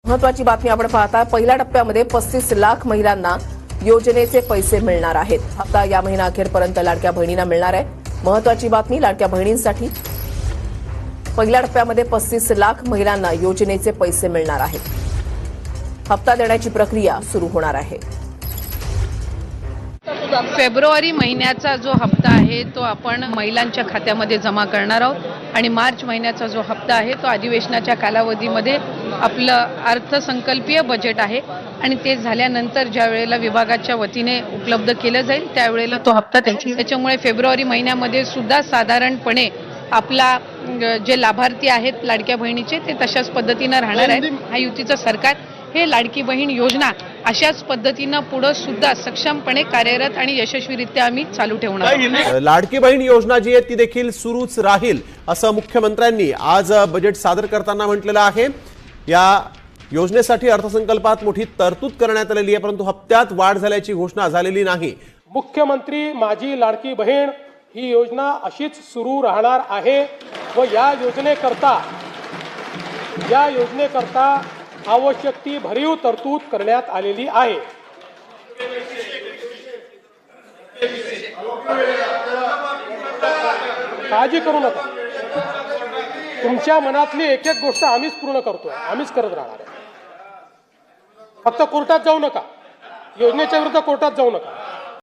महत्त्वाची बातमी आपण पाहता, पहिल्या टप्प्यामध्ये 35 लाख महिलांना योजनेचे पैसे मिळणार आहेत। आता या महिना अखेरपर्यंत लाडक्या बहिणींना मिळणार आहे। महत्त्वाची बातमी लाडक्या बहिणींसाठी पहिल्या टप्प्यामध्ये 35 लाख महिलांना योजनेचे पैसे मिळणार आहेत। हप्ता देण्याची प्रक्रिया सुरू होणार आहे। फेब्रुवारी महिन्याचा जो हप्ता आहे तो आपण महिलांच्या खात्यामध्ये जमा करणार आहोत आणि मार्च महिन्याचा जो हप्ता आहे तो अधिवेशनाच्या कालावधीमध्ये आपलं अर्थसंकल्पीय बजेट आहे आणि ते झाल्यानंतर ज्या वेळेला विभागाच्या वतीने उपलब्ध केलं जाईल त्यावेळेला तो हप्ता त्याच्यामुळे फेब्रुवारी महिन्यामध्ये सुद्धा साधारणपणे आपला जे लाभार्थी आहेत लाडक्या बहिणीचे ते तशाच पद्धतीने राहणार आहेत। हा युतीचं सरकार हे लाडकी बहीण योजना अशाच पद्धतीने पुढे सुद्धा सक्षमपणे कार्यरत आणि यशस्वीरित्या आम्ही चालू ठेवणार आहोत। लाडकी बहीण योजना जी आहे ती देखील सुरूच राहील असं मुख्यमंत्र्यांनी आज बजेट सादर करताना म्हटलेलं आहे। या योजनेसाठी अर्थसंकल्पात मोठी तरतूद करण्यात आलेली आहे, परंतु हप्त्यात वाढ झाल्याची घोषणा झालेली नाही। मुख्यमंत्री माझी लाडकी बहीण ही योजना अशीच सुरू राहणार आहे व या योजनेकरता आवश्यक ती भरीव तरतूद करण्यात आलेली आहे। काळजी करू नका, तुमच्या मनातली एक एक गोष्ट आम्हीच पूर्ण करतोय, आम्हीच करत राहणार आहे। फक्त कोर्टात जाऊ नका, योजनेच्या विरुद्ध कोर्टात जाऊ नका।